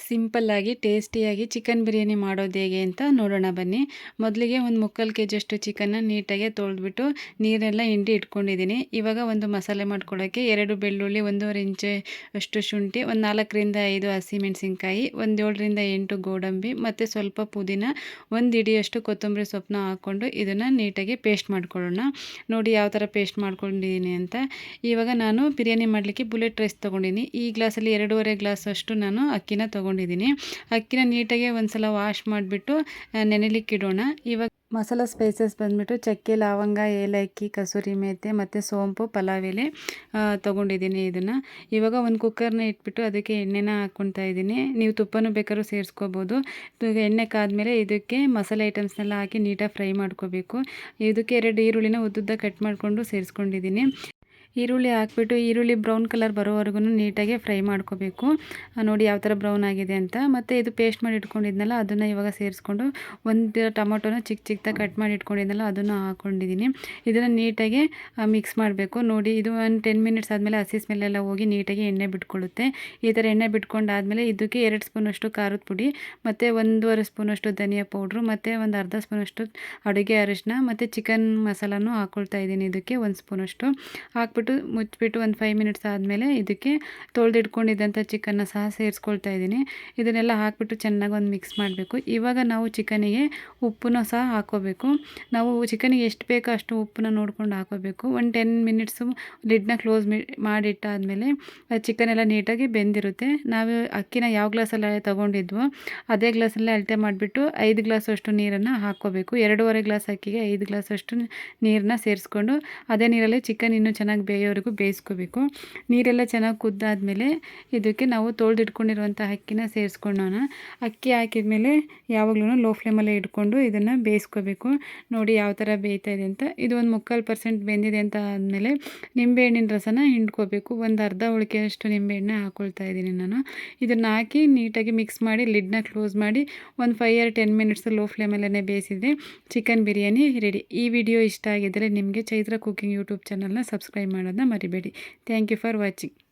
ಸಿಂಪಲ್ಲಾಗಿ ಟೇಸ್ಟಿಯಾಗಿ ಚಿಕನ್ ಬಿರಿಯಾನಿ ಮಾಡೋದು ಹೇಗೆ ಅಂತ ನೋಡೋಣ ಬನ್ನಿ. ಮೊದಲಿಗೆ ಒಂದು ಮುಕ್ಕಾಲು ಕೆ ಜಿಯಷ್ಟು ಚಿಕನ್ನ ನೀಟಾಗಿ ತೊಳೆದ್ಬಿಟ್ಟು ನೀರೆಲ್ಲ ಹಿಂಡಿ ಇಟ್ಕೊಂಡಿದ್ದೀನಿ. ಇವಾಗ ಒಂದು ಮಸಾಲೆ ಮಾಡ್ಕೊಳ್ಳೋಕ್ಕೆ 2 ಬೆಳ್ಳುಳ್ಳಿ, 1.5 ಇಂಚು ಅಷ್ಟು ಶುಂಠಿ, ಒಂದು 4ರಿಂದ 5 ಹಸಿಮೆಣಸಿನ್ಕಾಯಿ, ಒಂದು 7ರಿಂದ 8 ಗೋಡಂಬಿ ಮತ್ತು ಸ್ವಲ್ಪ ಪುದೀನ, ಒಂದು ಹಿಡಿಯಷ್ಟು ಕೊತ್ತಂಬರಿ ಸೊಪ್ಪನ್ನ ಹಾಕ್ಕೊಂಡು ಇದನ್ನು ನೀಟಾಗಿ ಪೇಸ್ಟ್ ಮಾಡ್ಕೊಳ್ಳೋಣ. ನೋಡಿ ಯಾವ ಥರ ಪೇಸ್ಟ್ ಮಾಡ್ಕೊಂಡಿದ್ದೀನಿ ಅಂತ. ಇವಾಗ ನಾನು ಬಿರಿಯಾನಿ ಮಾಡಲಿಕ್ಕೆ ಬುಲೆಟ್ ರೈಸ್ ತೊಗೊಂಡಿನಿ. ಈ ಗ್ಲಾಸಲ್ಲಿ 2.5 ಗ್ಲಾಸ್ ಅಷ್ಟು ನಾನು ಅಕ್ಕಿನ ತೊಗೊಂಡಿದ್ದೀನಿ. ಅಕ್ಕಿನ ನೀಟಾಗಿ ಒಂದ್ಸಲ ವಾಶ್ ಮಾಡಿಬಿಟ್ಟು ನೆನೆಲಿಕ್ಕೆ ಇಡೋಣ. ಇವಾಗ ಮಸಾಲ ಸ್ಪೈಸಸ್ ಬಂದುಬಿಟ್ಟು ಚಕ್ಕೆ, ಲವಂಗ, ಏಲಕ್ಕಿ, ಕಸೂರಿ ಮೇಥಿ ಮತ್ತು ಸೋಂಪು, ಪಲಾವ್ ಎಲೆ ತೊಗೊಂಡಿದ್ದೀನಿ. ಇದನ್ನು ಇವಾಗ ಒಂದು ಕುಕ್ಕರ್ನ ಇಟ್ಬಿಟ್ಟು ಅದಕ್ಕೆ ಎಣ್ಣೆನ ಹಾಕ್ಕೊತಾ ಇದ್ದೀನಿ. ನೀವು ತುಪ್ಪನೂ ಬೇಕಾದ್ರೂ ಸೇರಿಸ್ಕೋಬೋದು. ಎಣ್ಣೆ ಕಾದ್ಮೇಲೆ ಇದಕ್ಕೆ ಮಸಾಲೆ ಐಟಮ್ಸ್ನೆಲ್ಲ ಹಾಕಿ ನೀಟಾಗಿ ಫ್ರೈ ಮಾಡ್ಕೋಬೇಕು. ಇದಕ್ಕೆ 2 ಈರುಳ್ಳಿನ ಉದ್ದುದ್ದ ಕಟ್ ಮಾಡಿಕೊಂಡು ಸೇರಿಸ್ಕೊಂಡಿದ್ದೀನಿ. ಈರುಳ್ಳಿ ಹಾಕ್ಬಿಟ್ಟು ಈರುಳ್ಳಿ ಬ್ರೌನ್ ಕಲರ್ ಬರೋವರೆಗೂ ನೀಟಾಗಿ ಫ್ರೈ ಮಾಡ್ಕೋಬೇಕು. ನೋಡಿ ಯಾವ ಥರ ಬ್ರೌನ್ ಆಗಿದೆ ಅಂತ. ಮತ್ತು ಇದು ಪೇಸ್ಟ್ ಮಾಡಿ ಇಟ್ಕೊಂಡಿದ್ನಲ್ಲ ಅದನ್ನು ಇವಾಗ ಸೇರಿಸ್ಕೊಂಡು, ಒಂದು ಟೊಮೊಟೊನ ಚಿಕ್ಕದಾಗಿ ಕಟ್ ಮಾಡಿ ಇಟ್ಕೊಂಡಿದ್ನಲ್ಲ ಅದನ್ನು ಹಾಕ್ಕೊಂಡಿದ್ದೀನಿ. ಇದನ್ನು ನೀಟಾಗಿ ಮಿಕ್ಸ್ ಮಾಡಬೇಕು. ನೋಡಿ ಇದು ಒಂದು 10 ಮಿನಿಟ್ಸ್ ಆದಮೇಲೆ ಹಸಿ ಸ್ಮೆಲ್ಲೆಲ್ಲ ಹೋಗಿ ನೀಟಾಗಿ ಎಣ್ಣೆ ಬಿಟ್ಕೊಳ್ಳುತ್ತೆ. ಈ ಥರ ಎಣ್ಣೆ ಬಿಟ್ಕೊಂಡಾದಮೇಲೆ ಇದಕ್ಕೆ 2 ಸ್ಪೂನಷ್ಟು ಖಾರದ ಪುಡಿ ಮತ್ತು 1.5 ಸ್ಪೂನಷ್ಟು ಧನಿಯಾ ಪೌಡ್ರು ಮತ್ತು ಒಂದು ಅರ್ಧ ಸ್ಪೂನಷ್ಟು ಅಡುಗೆ ಅರಿಶಿನ ಮತ್ತು ಚಿಕನ್ ಮಸಾಲನೂ ಹಾಕ್ಕೊಳ್ತಾ ಇದ್ದೀನಿ. ಇದಕ್ಕೆ 1 ಸ್ಪೂನಷ್ಟು ಹಾಕ್ಬಿಟ್ಟು ಮುಚ್ಚಿಬಿಟ್ಟು ಒಂದು 5 ಮಿನಿಟ್ಸ್ ಆದಮೇಲೆ ಇದಕ್ಕೆ ತೊಳೆದಿಟ್ಕೊಂಡಿದ್ದಂಥ ಚಿಕನ್ನ ಸಹ ಸೇರಿಸ್ಕೊಳ್ತಾ ಇದ್ದೀನಿ. ಇದನ್ನೆಲ್ಲ ಹಾಕ್ಬಿಟ್ಟು ಚೆನ್ನಾಗಿ ಒಂದು ಮಿಕ್ಸ್ ಮಾಡಬೇಕು. ಇವಾಗ ನಾವು ಚಿಕನಿಗೆ ಉಪ್ಪನ್ನು ಸಹ ಹಾಕ್ಕೋಬೇಕು. ನಾವು ಚಿಕನಿಗೆ ಎಷ್ಟು ಬೇಕೋ ಅಷ್ಟು ಉಪ್ಪನ್ನ ನೋಡ್ಕೊಂಡು ಹಾಕೋಬೇಕು. ಒಂದು 10 ಮಿನಿಟ್ಸು ಲಿಡ್ನ ಕ್ಲೋಸ್ ಮಾಡಿಟ್ಟಾದಮೇಲೆ ಚಿಕನ್ ಎಲ್ಲ ನೀಟಾಗಿ ಬೆಂದಿರುತ್ತೆ. ನಾವು ಅಕ್ಕಿನ ಯಾವ ಗ್ಲಾಸಲ್ಲಿ ತೊಗೊಂಡಿದ್ವೋ ಅದೇ ಗ್ಲಾಸಲ್ಲೇ ಅಳತೆ ಮಾಡಿಬಿಟ್ಟು 5 ಗ್ಲಾಸಷ್ಟು ನೀರನ್ನು ಹಾಕ್ಕೋಬೇಕು. 2.5 ಗ್ಲಾಸ್ ಅಕ್ಕಿಗೆ 5 ಗ್ಲಾಸಷ್ಟು ನೀರನ್ನ ಸೇರಿಸ್ಕೊಂಡು ಅದೇ ನೀರಲ್ಲಿ ಚಿಕನ್ ಇನ್ನೂ ಚೆನ್ನಾಗಿ ಬೇಯೋವರೆಗೂ ಬೇಯಿಸ್ಕೋಬೇಕು. ನೀರೆಲ್ಲ ಚೆನ್ನಾಗಿ ಕುದ್ದಾದಮೇಲೆ ಇದಕ್ಕೆ ನಾವು ತೊಳೆದಿಟ್ಕೊಂಡಿರುವಂಥ ಅಕ್ಕಿನ ಸೇರಿಸ್ಕೊಳ್ಳೋಣ. ಅಕ್ಕಿ ಹಾಕಿದ್ಮೇಲೆ ಯಾವಾಗಲೂ ಲೋ ಫ್ಲೇಮಲ್ಲೇ ಇಟ್ಕೊಂಡು ಇದನ್ನು ಬೇಯಿಸ್ಕೋಬೇಕು. ನೋಡಿ ಯಾವ ಥರ ಬೇಯ್ತಾ ಇದೆ ಅಂತ. ಇದು ಒಂದು 3/4% ಬೆಂದಿದೆ ಅಂತ ಆದಮೇಲೆ ನಿಂಬೆಹಣ್ಣಿನ ರಸನ ಹಿಂಡ್ಕೋಬೇಕು. ಒಂದು ಅರ್ಧ ಉಳಿಕೆಯಷ್ಟು ನಿಂಬೆಹಣ್ಣೆ ಹಾಕ್ಕೊಳ್ತಾ ಇದ್ದೀನಿ ನಾನು. ಇದನ್ನು ಹಾಕಿ ನೀಟಾಗಿ ಮಿಕ್ಸ್ ಮಾಡಿ ಲಿಡ್ನ ಕ್ಲೋಸ್ ಮಾಡಿ ಒಂದು 5 or 10 ಮಿನಿಟ್ಸ್ ಲೋ ಫ್ಲೇಮಲ್ಲೇ ಬೇಯಿಸಿದರೆ ಚಿಕನ್ ಬಿರಿಯಾನಿ ರೆಡಿ. ಈ ವಿಡಿಯೋ ಇಷ್ಟ ಆಗಿದ್ದರೆ ನಿಮಗೆ ಚೈತ್ರ ಕುಕಿಂಗ್ ಯೂಟ್ಯೂಬ್ ಚಾನಲ್ನ ಸಬ್ಸ್ಕ್ರೈಬ್ ಮಾಡೋದನ್ನ ಮರಿಬೇಡಿ. Thank you for watching.